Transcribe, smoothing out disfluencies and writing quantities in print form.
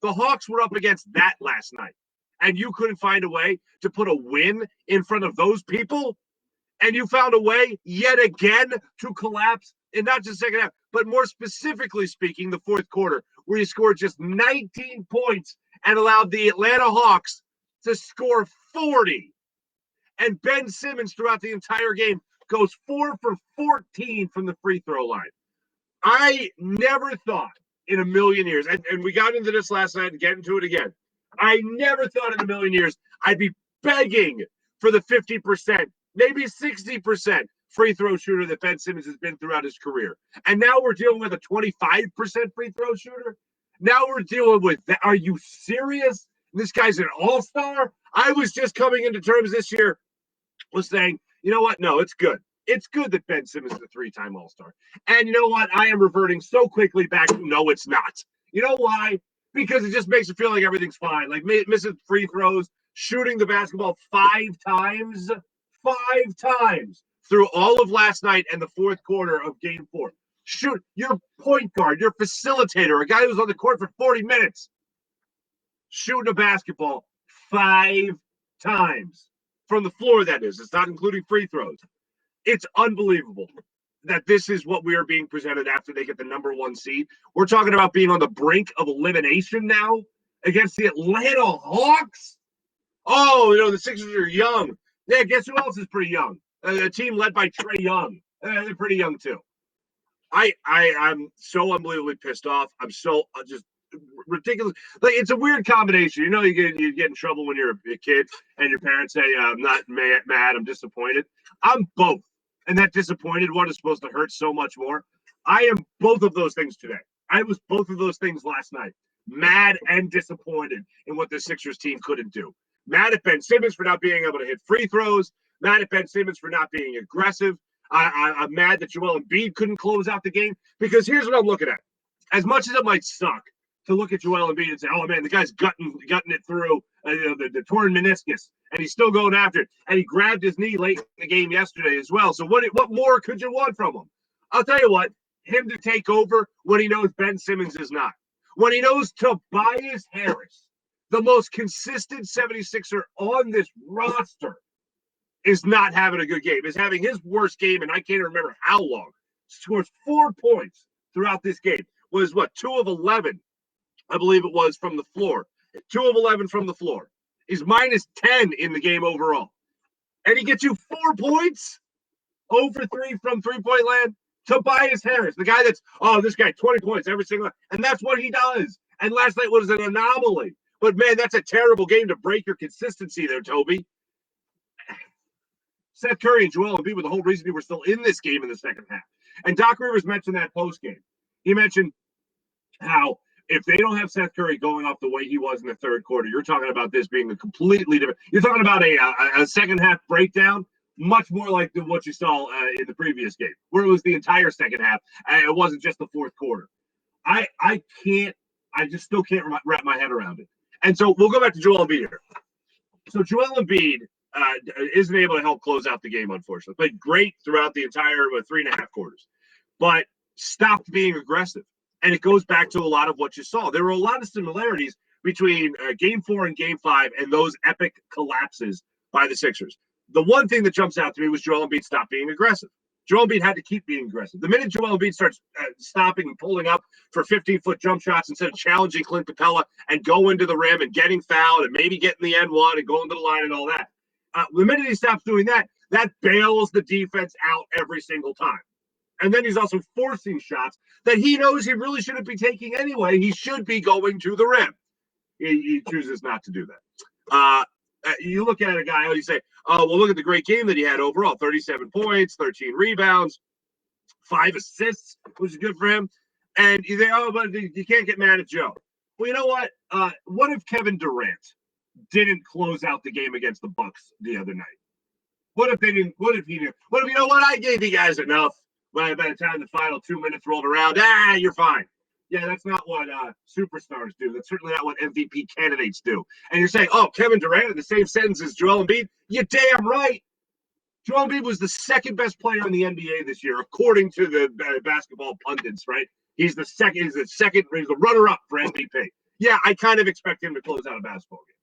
The Hawks were up against that last night, and you couldn't find a way to put a win in front of those people, and you found a way yet again to collapse in not just second half, but more specifically speaking, the fourth quarter, where you scored just 19 points and allowed the Atlanta Hawks to score 40. And Ben Simmons throughout the entire game goes 4 for 14 from the free throw line. I never thought in a million years, and we got into this last night and get into it again. I never thought in a million years I'd be begging for the 50%, maybe 60% free throw shooter that Ben Simmons has been throughout his career. And now we're dealing with a 25% free throw shooter. Now we're dealing with that. Are you serious? This guy's an all-star? I was just coming into terms this year was saying, you know what? No, it's good. It's good that Ben Simmons is a three-time all-star. And you know what? I am reverting so quickly back to no, it's not. You know why? Because it just makes it feel like everything's fine. Like missing free throws, shooting the basketball 5 times through all of last night and the fourth quarter of game 4. Shoot, your point guard, your facilitator, a guy who's on the court for 40 minutes, shooting a basketball 5 times from the floor, that is. It's not including free throws. It's unbelievable that this is what we are being presented after they get the number 1 seed. We're talking about being on the brink of elimination now against the Atlanta Hawks. Oh, you know, the Sixers are young. Yeah, guess who else is pretty young? A team led by Trae Young. They're pretty young, too. I'm so unbelievably pissed off. I'm so just ridiculous. Like, it's a weird combination. You know, you get in trouble when you're a kid and your parents say, I'm not mad, I'm disappointed. I'm both. And that disappointed one is supposed to hurt so much more. I am both of those things today. I was both of those things last night. Mad and disappointed in what the Sixers team couldn't do. Mad at Ben Simmons for not being able to hit free throws. Mad at Ben Simmons for not being aggressive. I'm mad that Joel Embiid couldn't close out the game, because here's what I'm looking at. As much as it might suck to look at Joel Embiid and say, oh, man, the guy's gutting it through the torn meniscus, and he's still going after it. And he grabbed his knee late in the game yesterday as well. So what more could you want from him? I'll tell you what, him to take over when he knows Ben Simmons is not. When he knows Tobias Harris, the most consistent 76er on this roster, is not having a good game, is having his worst game, and I can't even remember how long. Scores 4 points throughout this game. Was 2 of 11, I believe it was, from the floor. 2 of 11 from the floor. He's minus 10 in the game overall. And he gets you 4 points? 0 for 3 from three-point land? Tobias Harris, the guy that's, this guy, 20 points every single, and that's what he does. And last night was an anomaly. But, man, that's a terrible game to break your consistency there, Toby. Seth Curry and Joel Embiid were the whole reason we were still in this game in the second half. And Doc Rivers mentioned that post-game. He mentioned how if they don't have Seth Curry going off the way he was in the third quarter, you're talking about this being a completely different – you're talking about a second-half breakdown, much more like what you saw in the previous game, where it was the entire second half. It wasn't just the fourth quarter. I just still can't wrap my head around it. And so we'll go back to Joel Embiid here. So Joel Embiid – isn't able to help close out the game, unfortunately. Played great throughout the entire 3.5 quarters, but stopped being aggressive. And it goes back to a lot of what you saw. There were a lot of similarities between Game 4 and Game 5 and those epic collapses by the Sixers. The one thing that jumps out to me was Joel Embiid stopped being aggressive. Joel Embiid had to keep being aggressive. The minute Joel Embiid starts stopping and pulling up for 15-foot jump shots instead of challenging Clint Capella and going to the rim and getting fouled and maybe getting the N1 and going to the line and all that, the minute he stops doing that, that bails the defense out every single time. And then he's also forcing shots that he knows he really shouldn't be taking anyway. He should be going to the rim. He chooses not to do that. You look at a guy, you say, oh, well, look at the great game that he had overall. 37 points, 13 rebounds, 5 assists, which is good for him. And you think, oh, but you can't get mad at Joe. Well, you know what? What if Kevin Durant didn't close out the game against the Bucks the other night? What if they didn't? What if he didn't? What if, you know what? I gave you guys enough. But by the time the final 2 minutes rolled around, you're fine. Yeah, that's not what superstars do. That's certainly not what MVP candidates do. And you're saying, oh, Kevin Durant in the same sentence as Joel Embiid? You're damn right. Joel Embiid was the second best player in the NBA this year, according to the basketball pundits, right? He's the runner-up for MVP. yeah, I kind of expect him to close out a basketball game.